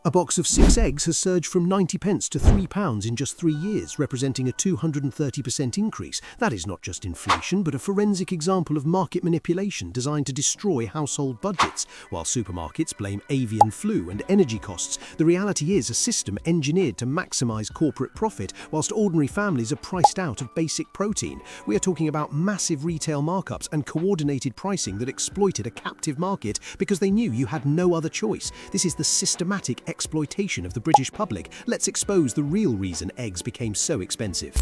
A box of 6 eggs has surged from 90 pence to £3 in just 3 years, representing a 230% increase. That is not just inflation, but a forensic example of market manipulation designed to destroy household budgets. While supermarkets blame avian flu and energy costs, the reality is a system engineered to maximise corporate profit, whilst ordinary families are priced out of basic protein. We are talking about massive retail markups and coordinated pricing that exploited a captive market because they knew you had no other choice. This is the systematic exploitation of the British public. Let's expose the real reason eggs became so expensive.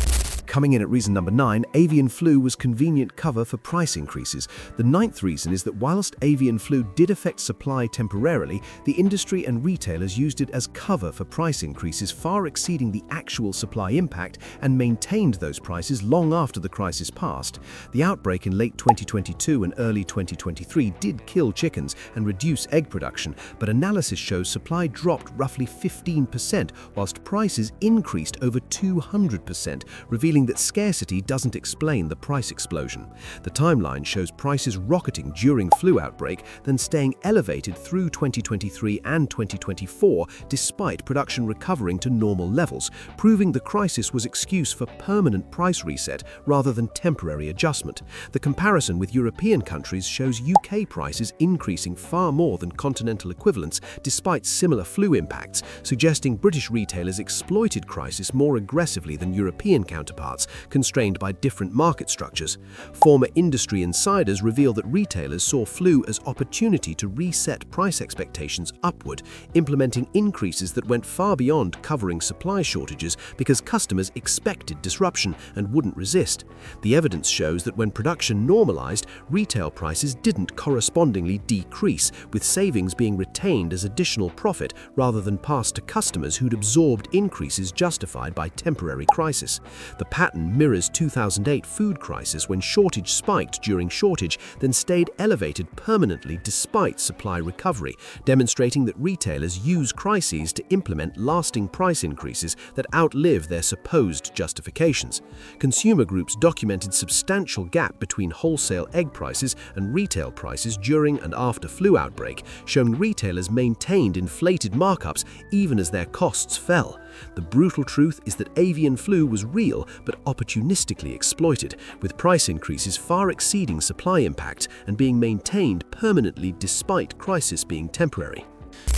Coming in at reason number 9, avian flu was convenient cover for price increases. The 9th reason is that whilst avian flu did affect supply temporarily, the industry and retailers used it as cover for price increases far exceeding the actual supply impact and maintained those prices long after the crisis passed. The outbreak in late 2022 and early 2023 did kill chickens and reduce egg production, but analysis shows supply dropped roughly 15%, whilst prices increased over 200%, revealing that scarcity doesn't explain the price explosion. The timeline shows prices rocketing during flu outbreak, then staying elevated through 2023 and 2024 despite production recovering to normal levels, proving the crisis was excuse for permanent price reset rather than temporary adjustment. The comparison with European countries shows UK prices increasing far more than continental equivalents despite similar flu impacts, suggesting British retailers exploited crisis more aggressively than European counterparts, constrained by different market structures. Former industry insiders reveal that retailers saw flu as opportunity to reset price expectations upward, implementing increases that went far beyond covering supply shortages because customers expected disruption and wouldn't resist. The evidence shows that when production normalized, retail prices didn't correspondingly decrease, with savings being retained as additional profit rather than passed to customers who'd absorbed increases justified by temporary crisis. The pattern mirrors 2008 food crisis when shortage spiked during shortage, then stayed elevated permanently despite supply recovery, demonstrating that retailers use crises to implement lasting price increases that outlive their supposed justifications. Consumer groups documented substantial gap between wholesale egg prices and retail prices during and after flu outbreak, showing retailers maintained inflated markups even as their costs fell. The brutal truth is that avian flu was real but opportunistically exploited, with price increases far exceeding supply impact and being maintained permanently despite crisis being temporary.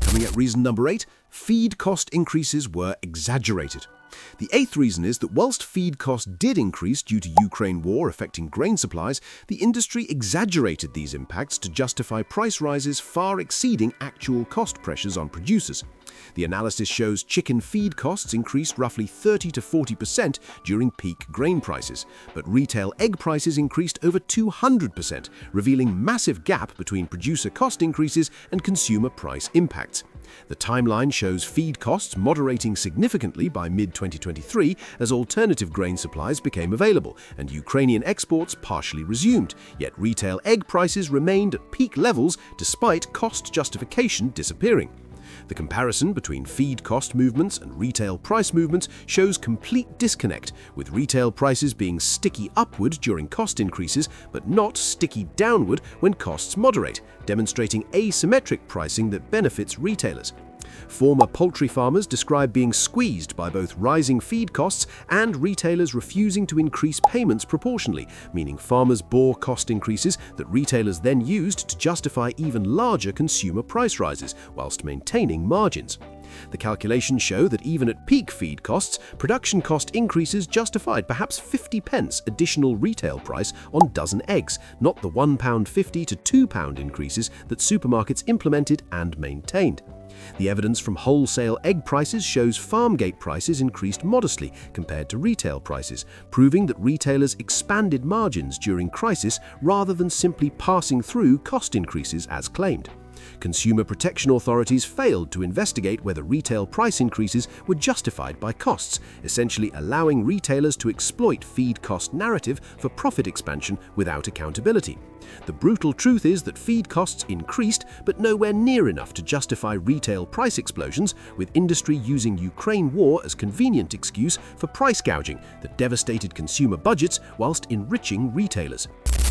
Coming at reason number 8, feed cost increases were exaggerated. The 8th reason is that whilst feed costs did increase due to Ukraine war affecting grain supplies, the industry exaggerated these impacts to justify price rises far exceeding actual cost pressures on producers. The analysis shows chicken feed costs increased roughly 30 to 40% during peak grain prices, but retail egg prices increased over 200%, revealing massive gap between producer cost increases and consumer price impacts. The timeline shows feed costs moderating significantly by mid-2023 as alternative grain supplies became available and Ukrainian exports partially resumed, yet retail egg prices remained at peak levels despite cost justification disappearing. The comparison between feed cost movements and retail price movements shows complete disconnect, with retail prices being sticky upward during cost increases but not sticky downward when costs moderate, demonstrating asymmetric pricing that benefits retailers. Former poultry farmers describe being squeezed by both rising feed costs and retailers refusing to increase payments proportionally, meaning farmers bore cost increases that retailers then used to justify even larger consumer price rises, whilst maintaining margins. The calculations show that even at peak feed costs, production cost increases justified perhaps 50 pence additional retail price on dozen eggs, not the £1.50 to £2 increases that supermarkets implemented and maintained. The evidence from wholesale egg prices shows farm gate prices increased modestly compared to retail prices, proving that retailers expanded margins during crisis rather than simply passing through cost increases as claimed. Consumer protection authorities failed to investigate whether retail price increases were justified by costs, essentially allowing retailers to exploit feed cost narrative for profit expansion without accountability. The brutal truth is that feed costs increased, but nowhere near enough to justify retail price explosions, with industry using Ukraine war as convenient excuse for price gouging that devastated consumer budgets whilst enriching retailers.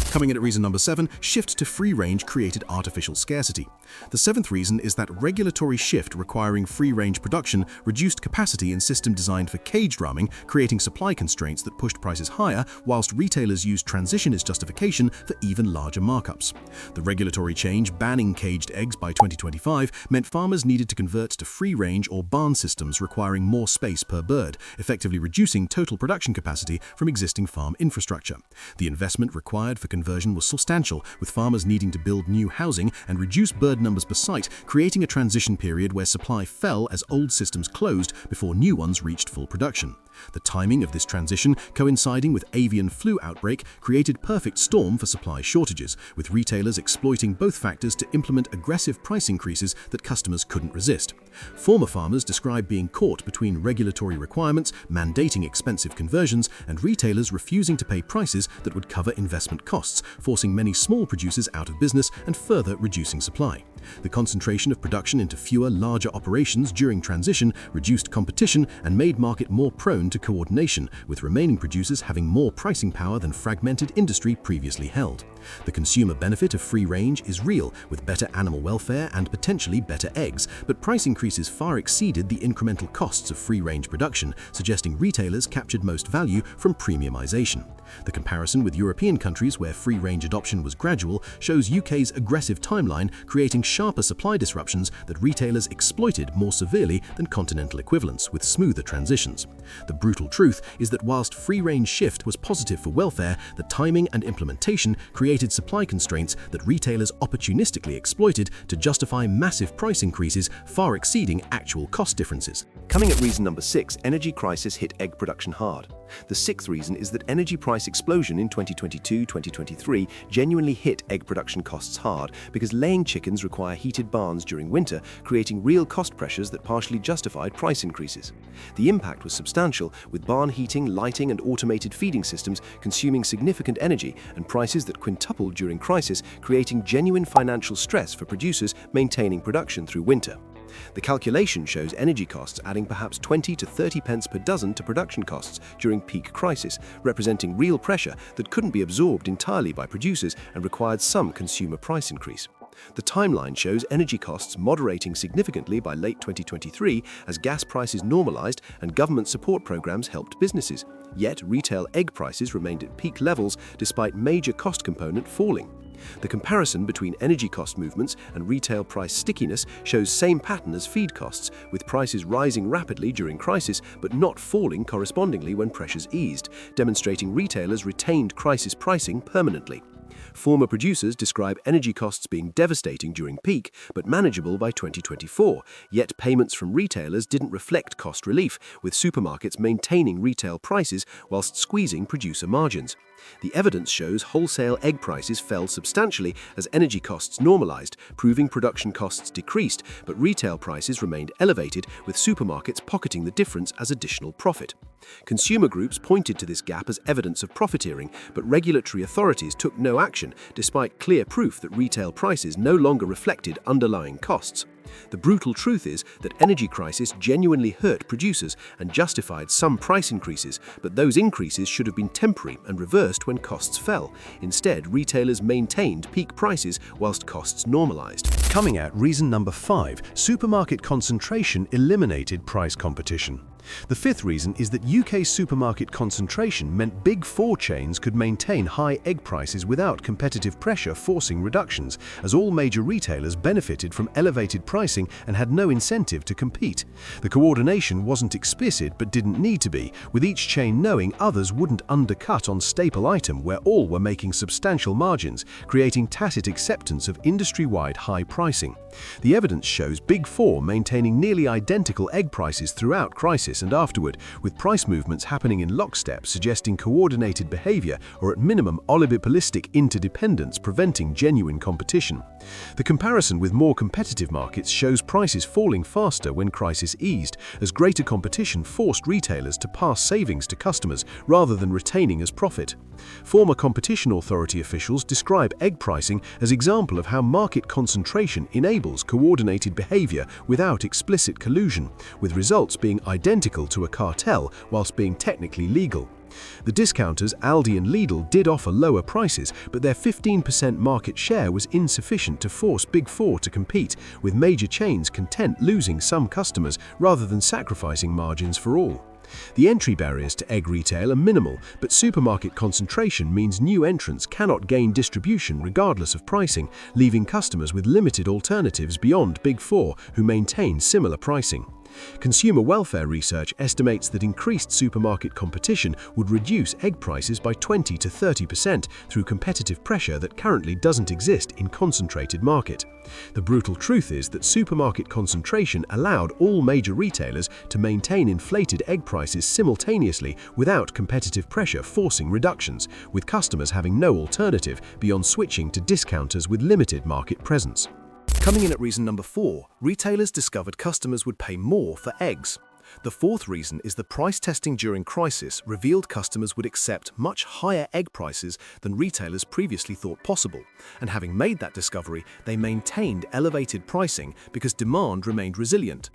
Coming in at reason number 7, shift to free range created artificial scarcity. The 7th reason is that regulatory shift requiring free range production reduced capacity in system designed for caged ramming, creating supply constraints that pushed prices higher, whilst retailers used transition as justification for even larger markups. The regulatory change banning caged eggs by 2025 meant farmers needed to convert to free range or barn systems requiring more space per bird, effectively reducing total production capacity from existing farm infrastructure. The investment required for conversion was substantial, with farmers needing to build new housing and reduce bird numbers per site, creating a transition period where supply fell as old systems closed before new ones reached full production. The timing of this transition, coinciding with avian flu outbreak, created perfect storm for supply shortages, with retailers exploiting both factors to implement aggressive price increases that customers couldn't resist. Former farmers describe being caught between regulatory requirements, mandating expensive conversions, and retailers refusing to pay prices that would cover investment costs, forcing many small producers out of business and further reducing supply. The concentration of production into fewer, larger operations during transition reduced competition and made market more prone to coordination, with remaining producers having more pricing power than fragmented industry previously held. The consumer benefit of free range is real, with better animal welfare and potentially better eggs, but price increases far exceeded the incremental costs of free range production, suggesting retailers captured most value from premiumization. The comparison with European countries where free range adoption was gradual shows UK's aggressive timeline, creating sharper supply disruptions that retailers exploited more severely than continental equivalents, with smoother transitions. The brutal truth is that whilst free range shift was positive for welfare, the timing and implementation created supply constraints that retailers opportunistically exploited to justify massive price increases far exceeding actual cost differences. Coming at reason number 6, energy crisis hit egg production hard. The 6th reason is that energy price explosion in 2022-2023 genuinely hit egg production costs hard because laying chickens require heated barns during winter, creating real cost pressures that partially justified price increases. The impact was substantial, with barn heating, lighting, and automated feeding systems consuming significant energy and prices that quintupled during crisis, creating genuine financial stress for producers maintaining production through winter. The calculation shows energy costs adding perhaps 20 to 30 pence per dozen to production costs during peak crisis, representing real pressure that couldn't be absorbed entirely by producers and required some consumer price increase. The timeline shows energy costs moderating significantly by late 2023 as gas prices normalized and government support programs helped businesses. Yet retail egg prices remained at peak levels despite major cost component falling. The comparison between energy cost movements and retail price stickiness shows same pattern as feed costs, with prices rising rapidly during crisis but not falling correspondingly when pressures eased, demonstrating retailers retained crisis pricing permanently. Former producers describe energy costs being devastating during peak, but manageable by 2024, yet payments from retailers didn't reflect cost relief, with supermarkets maintaining retail prices whilst squeezing producer margins. The evidence shows wholesale egg prices fell substantially as energy costs normalized, proving production costs decreased, but retail prices remained elevated, with supermarkets pocketing the difference as additional profit. Consumer groups pointed to this gap as evidence of profiteering, but regulatory authorities took no action, despite clear proof that retail prices no longer reflected underlying costs. The brutal truth is that energy crisis genuinely hurt producers and justified some price increases, but those increases should have been temporary and reversed when costs fell. Instead, retailers maintained peak prices whilst costs normalized. Coming at reason number 5, supermarket concentration eliminated price competition. The 5th reason is that UK supermarket concentration meant Big Four chains could maintain high egg prices without competitive pressure forcing reductions, as all major retailers benefited from elevated pricing and had no incentive to compete. The coordination wasn't explicit but didn't need to be, with each chain knowing others wouldn't undercut on staple item where all were making substantial margins, creating tacit acceptance of industry-wide high pricing. The evidence shows Big Four maintaining nearly identical egg prices throughout crisis and afterward, with price movements happening in lockstep, suggesting coordinated behavior or at minimum oligopolistic interdependence preventing genuine competition. The comparison with more competitive markets shows prices falling faster when crisis eased, as greater competition forced retailers to pass savings to customers rather than retaining as profit. Former competition authority officials describe egg pricing as example of how market concentration enables coordinated behavior without explicit collusion, with results being identical to a cartel whilst being technically legal. The discounters Aldi and Lidl did offer lower prices, but their 15% market share was insufficient to force Big Four to compete, with major chains content losing some customers rather than sacrificing margins for all. The entry barriers to egg retail are minimal, but supermarket concentration means new entrants cannot gain distribution regardless of pricing, leaving customers with limited alternatives beyond Big Four who maintain similar pricing. Consumer welfare research estimates that increased supermarket competition would reduce egg prices by 20 to 30% through competitive pressure that currently doesn't exist in concentrated market. The brutal truth is that supermarket concentration allowed all major retailers to maintain inflated egg prices simultaneously without competitive pressure forcing reductions, with customers having no alternative beyond switching to discounters with limited market presence. Coming in at reason number 4, retailers discovered customers would pay more for eggs. The fourth reason is that price testing during crisis revealed customers would accept much higher egg prices than retailers previously thought possible, and having made that discovery, they maintained elevated pricing because demand remained resilient.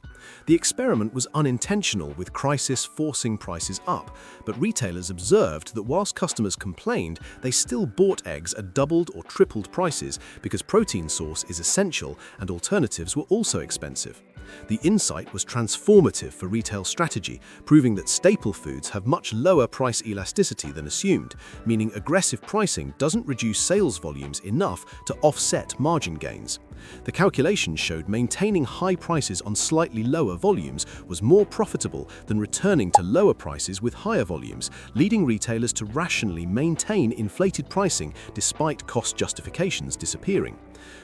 The experiment was unintentional, with crisis forcing prices up, but retailers observed that whilst customers complained, they still bought eggs at doubled or tripled prices because protein source is essential and alternatives were also expensive. The insight was transformative for retail strategy, proving that staple foods have much lower price elasticity than assumed, meaning aggressive pricing doesn't reduce sales volumes enough to offset margin gains. The calculations showed maintaining high prices on slightly lower volumes was more profitable than returning to lower prices with higher volumes, leading retailers to rationally maintain inflated pricing despite cost justifications disappearing.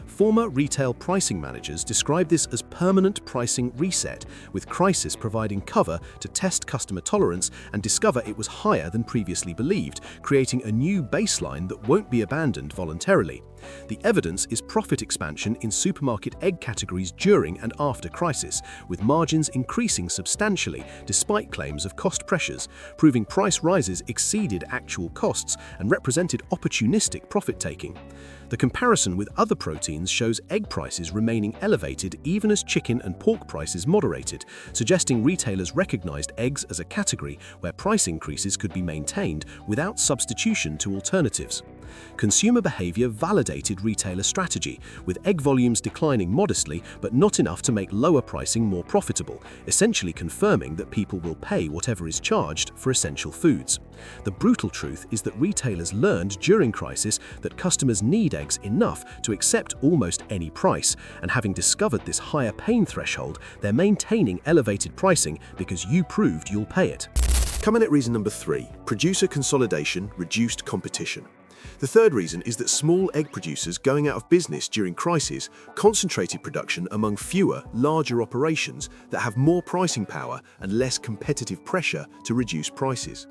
Former retail pricing managers describe this as permanent pricing reset, with crisis providing cover to test customer tolerance and discover it was higher than previously believed, creating a new baseline that won't be abandoned voluntarily. The evidence is profit expansion in supermarket egg categories during and after crisis, with margins increasing substantially despite claims of cost pressures, proving price rises exceeded actual costs and represented opportunistic profit-taking. The comparison with other proteins shows egg prices remaining elevated even as chicken and pork prices moderated, suggesting retailers recognized eggs as a category where price increases could be maintained without substitution to alternatives. Consumer behavior validated retailer strategy, with egg volumes declining modestly but not enough to make lower pricing more profitable, essentially confirming that people will pay whatever is charged for essential foods. The brutal truth is that retailers learned during crisis that customers need eggs enough to accept almost any price, and having discovered this higher pain threshold, they're maintaining elevated pricing because you proved you'll pay it. Coming at reason number 3, producer consolidation reduced competition. The third reason is that small egg producers going out of business during crisis concentrated production among fewer, larger operations that have more pricing power and less competitive pressure to reduce prices.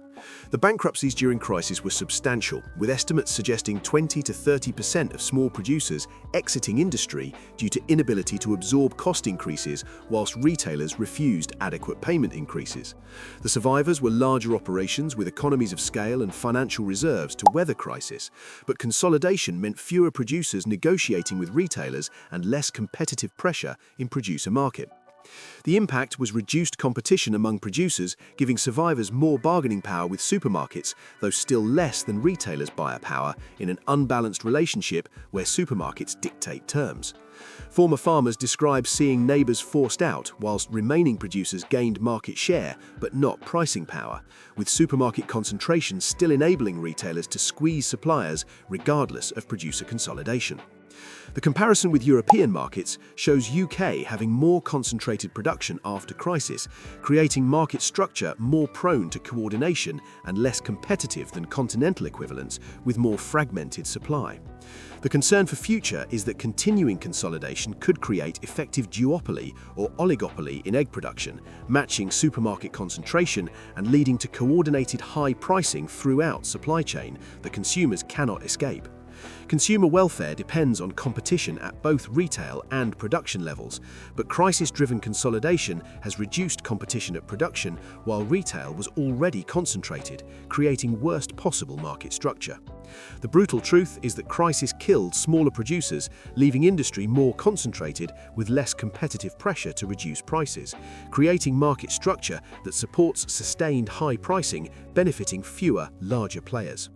The bankruptcies during crisis were substantial, with estimates suggesting 20 to 30% of small producers exiting industry due to inability to absorb cost increases whilst retailers refused adequate payment increases. The survivors were larger operations with economies of scale and financial reserves to weather crisis, but consolidation meant fewer producers negotiating with retailers and less competitive pressure in producer market. The impact was reduced competition among producers, giving survivors more bargaining power with supermarkets, though still less than retailers' buyer power in an unbalanced relationship where supermarkets dictate terms. Former farmers describe seeing neighbours forced out, whilst remaining producers gained market share but not pricing power, with supermarket concentration still enabling retailers to squeeze suppliers regardless of producer consolidation. The comparison with European markets shows UK having more concentrated production after crisis, creating market structure more prone to coordination and less competitive than continental equivalents with more fragmented supply. The concern for future is that continuing consolidation could create effective duopoly or oligopoly in egg production, matching supermarket concentration and leading to coordinated high pricing throughout supply chain that consumers cannot escape. Consumer welfare depends on competition at both retail and production levels, but crisis-driven consolidation has reduced competition at production while retail was already concentrated, creating worst possible market structure. The brutal truth is that crisis killed smaller producers, leaving industry more concentrated with less competitive pressure to reduce prices, creating market structure that supports sustained high pricing, benefiting fewer, larger players.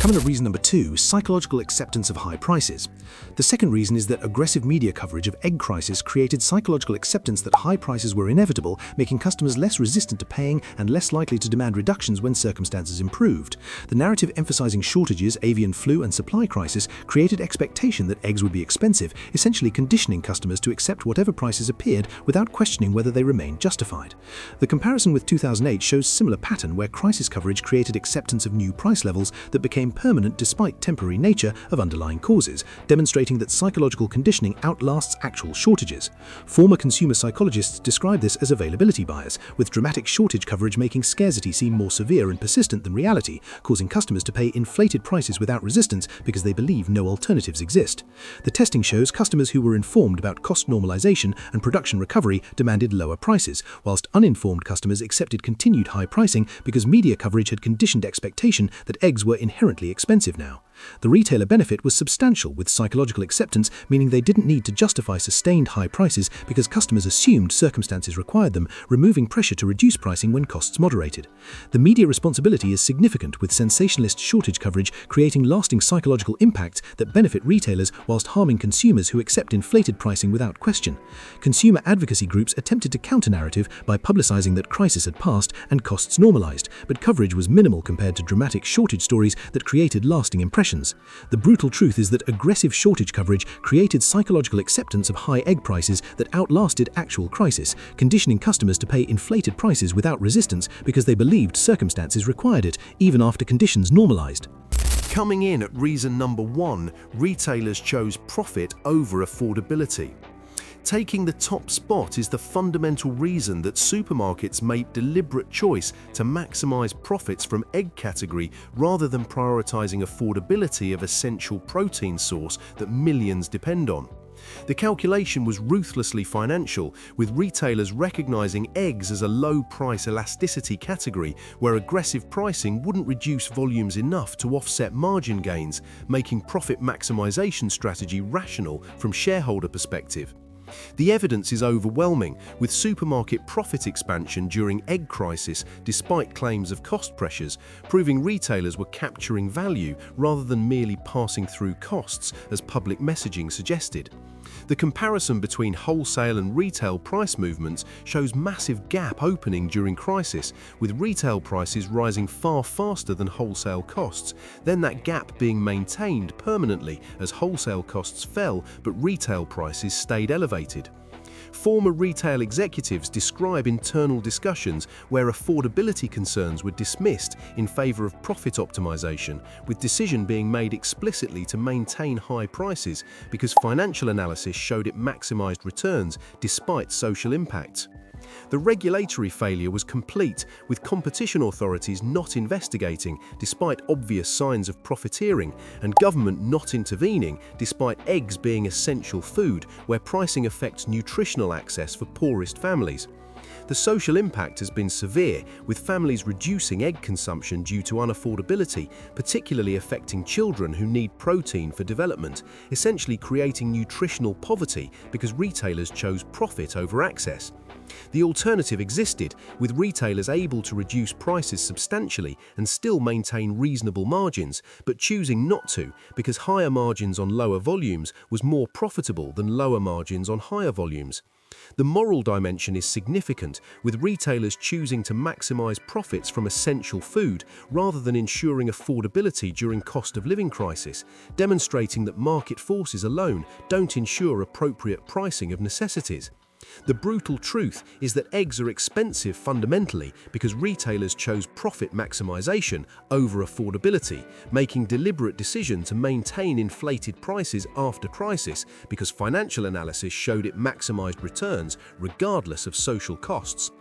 Coming to reason number 2, psychological acceptance of high prices. The second reason is that aggressive media coverage of egg crisis created psychological acceptance that high prices were inevitable, making customers less resistant to paying and less likely to demand reductions when circumstances improved. The narrative emphasizing shortages, avian flu, and supply crisis created expectation that eggs would be expensive, essentially conditioning customers to accept whatever prices appeared without questioning whether they remained justified. The comparison with 2008 shows similar pattern where crisis coverage created acceptance of new price levels that became permanent despite temporary nature of underlying causes, demonstrating that psychological conditioning outlasts actual shortages. Former consumer psychologists describe this as availability bias, with dramatic shortage coverage making scarcity seem more severe and persistent than reality, causing customers to pay inflated prices without resistance because they believe no alternatives exist. The testing shows customers who were informed about cost normalization and production recovery demanded lower prices, whilst uninformed customers accepted continued high pricing because media coverage had conditioned expectation that eggs were inherently expensive now. The retailer benefit was substantial, with psychological acceptance meaning they didn't need to justify sustained high prices because customers assumed circumstances required them, removing pressure to reduce pricing when costs moderated. The media responsibility is significant, with sensationalist shortage coverage creating lasting psychological impacts that benefit retailers whilst harming consumers who accept inflated pricing without question. Consumer advocacy groups attempted to counter-narrative by publicizing that crisis had passed and costs normalized, but coverage was minimal compared to dramatic shortage stories that created lasting impressions. The brutal truth is that aggressive shortage coverage created psychological acceptance of high egg prices that outlasted actual crisis, conditioning customers to pay inflated prices without resistance because they believed circumstances required it, even after conditions normalized. Coming in at reason number 1, retailers chose profit over affordability. Taking the top spot is the fundamental reason that supermarkets made deliberate choice to maximize profits from egg category rather than prioritizing affordability of essential protein source that millions depend on. The calculation was ruthlessly financial, with retailers recognizing eggs as a low-price elasticity category where aggressive pricing wouldn't reduce volumes enough to offset margin gains, making profit maximization strategy rational from shareholder perspective. The evidence is overwhelming, with supermarket profit expansion during egg crisis despite claims of cost pressures, proving retailers were capturing value rather than merely passing through costs as public messaging suggested. The comparison between wholesale and retail price movements shows massive gap opening during crisis, with retail prices rising far faster than wholesale costs, then that gap being maintained permanently as wholesale costs fell but retail prices stayed elevated. Former retail executives describe internal discussions where affordability concerns were dismissed in favor of profit optimization, with decision being made explicitly to maintain high prices because financial analysis showed it maximized returns despite social impacts. The regulatory failure was complete, with competition authorities not investigating despite obvious signs of profiteering, and government not intervening despite eggs being essential food where pricing affects nutritional access for poorest families. The social impact has been severe, with families reducing egg consumption due to unaffordability, particularly affecting children who need protein for development, essentially creating nutritional poverty because retailers chose profit over access. The alternative existed, with retailers able to reduce prices substantially and still maintain reasonable margins, but choosing not to because higher margins on lower volumes was more profitable than lower margins on higher volumes. The moral dimension is significant, with retailers choosing to maximize profits from essential food rather than ensuring affordability during cost of living crisis, demonstrating that market forces alone don't ensure appropriate pricing of necessities. The brutal truth is that eggs are expensive fundamentally because retailers chose profit maximization over affordability, making deliberate decision to maintain inflated prices after crisis because financial analysis showed it maximized returns regardless of social costs.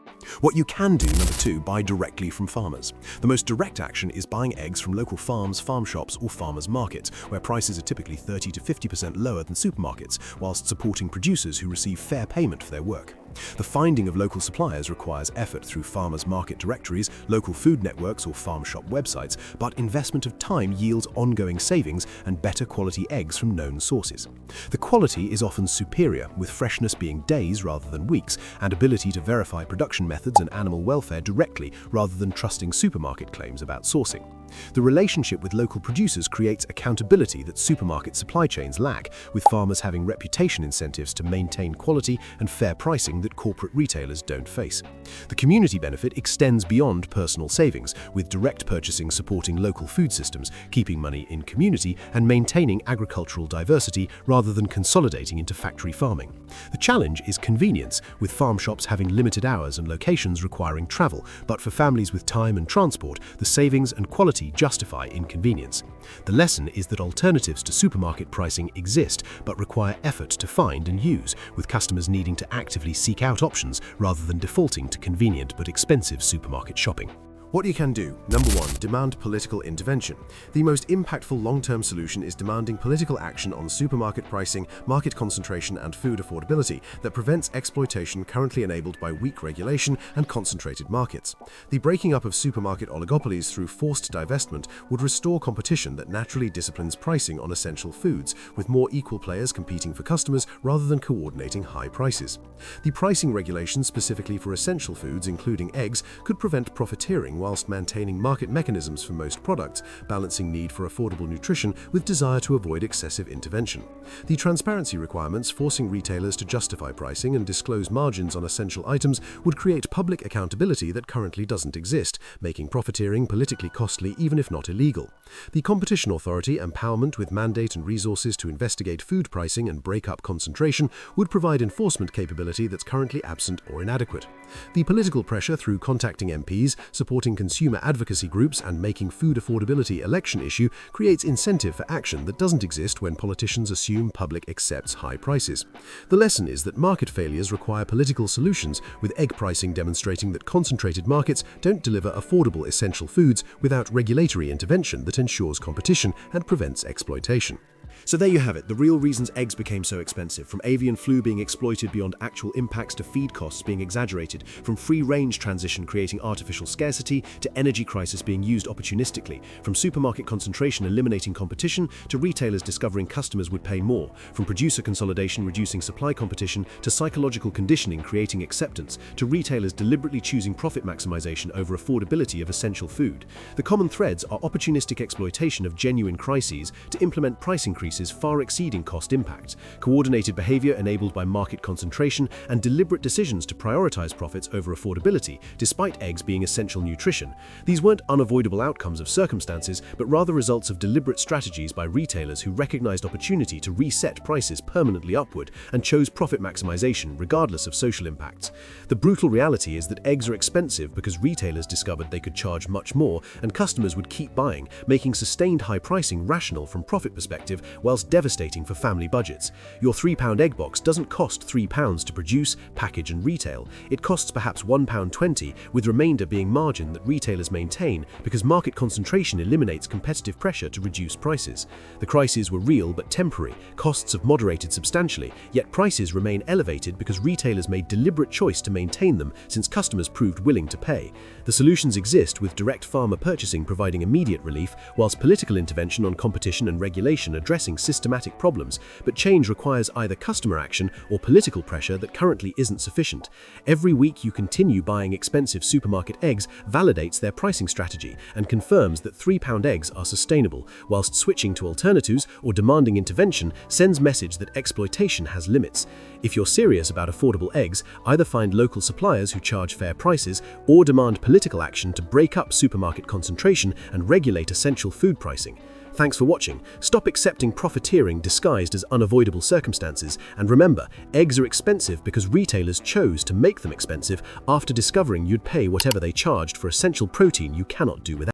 What you can do, number 2, buy directly from farmers. The most direct action is buying eggs from local farms, farm shops, or farmers markets, where prices are typically 30 to 50% lower than supermarkets, whilst supporting producers who receive fair payment for their work. The finding of local suppliers requires effort through farmers market directories, local food networks, or farm shop websites, but investment of time yields ongoing savings and better quality eggs from known sources. The quality is often superior, with freshness being days rather than weeks, and ability to verify production methods and animal welfare directly rather than trusting supermarket claims about sourcing. The relationship with local producers creates accountability that supermarket supply chains lack, with farmers having reputation incentives to maintain quality and fair pricing that corporate retailers don't face. The community benefit extends beyond personal savings, with direct purchasing supporting local food systems, keeping money in community, and maintaining agricultural diversity rather than consolidating into factory farming. The challenge is convenience, with farm shops having limited hours and locations requiring travel, but for families with time and transport, the savings and quality justify inconvenience. The lesson is that alternatives to supermarket pricing exist, but require effort to find and use, with customers needing to actively seek out options rather than defaulting to convenient but expensive supermarket shopping. What you can do. Number 1, demand political intervention. The most impactful long-term solution is demanding political action on supermarket pricing, market concentration, and food affordability that prevents exploitation currently enabled by weak regulation and concentrated markets. The breaking up of supermarket oligopolies through forced divestment would restore competition that naturally disciplines pricing on essential foods, with more equal players competing for customers rather than coordinating high prices. The pricing regulations specifically for essential foods, including eggs, could prevent profiteering whilst maintaining market mechanisms for most products, balancing need for affordable nutrition with desire to avoid excessive intervention. The transparency requirements forcing retailers to justify pricing and disclose margins on essential items would create public accountability that currently doesn't exist, making profiteering politically costly even if not illegal. The Competition Authority empowerment with mandate and resources to investigate food pricing and break up concentration would provide enforcement capability that's currently absent or inadequate. The political pressure through contacting MPs, supporting consumer advocacy groups, and making food affordability election issue creates incentive for action that doesn't exist when politicians assume public accepts high prices. The lesson is that market failures require political solutions, with egg pricing demonstrating that concentrated markets don't deliver affordable essential foods without regulatory intervention that ensures competition and prevents exploitation. So there you have it, the real reasons eggs became so expensive, from avian flu being exploited beyond actual impacts to feed costs being exaggerated, from free-range transition creating artificial scarcity to energy crisis being used opportunistically, from supermarket concentration eliminating competition to retailers discovering customers would pay more, from producer consolidation reducing supply competition to psychological conditioning creating acceptance, to retailers deliberately choosing profit maximization over affordability of essential food. The common threads are opportunistic exploitation of genuine crises to implement price increases far exceeding cost impact, coordinated behavior enabled by market concentration, and deliberate decisions to prioritize profits over affordability, despite eggs being essential nutrition. These weren't unavoidable outcomes of circumstances, but rather results of deliberate strategies by retailers who recognized opportunity to reset prices permanently upward and chose profit maximization regardless of social impacts. The brutal reality is that eggs are expensive because retailers discovered they could charge much more and customers would keep buying, making sustained high pricing rational from profit perspective whilst devastating for family budgets. Your £3 egg box doesn't cost £3 to produce, package and retail. It costs perhaps £1.20, with remainder being margin that retailers maintain because market concentration eliminates competitive pressure to reduce prices. The crises were real but temporary, costs have moderated substantially, yet prices remain elevated because retailers made deliberate choice to maintain them since customers proved willing to pay. The solutions exist, with direct farmer purchasing providing immediate relief, whilst political intervention on competition and regulation addressing systematic problems, but change requires either customer action or political pressure that currently isn't sufficient. Every week you continue buying expensive supermarket eggs validates their pricing strategy and confirms that £3 eggs are sustainable, whilst switching to alternatives or demanding intervention sends message that exploitation has limits. If you're serious about affordable eggs, either find local suppliers who charge fair prices or demand political action to break up supermarket concentration and regulate essential food pricing. Thanks for watching. Stop accepting profiteering disguised as unavoidable circumstances, and remember, eggs are expensive because retailers chose to make them expensive after discovering you'd pay whatever they charged for essential protein you cannot do without.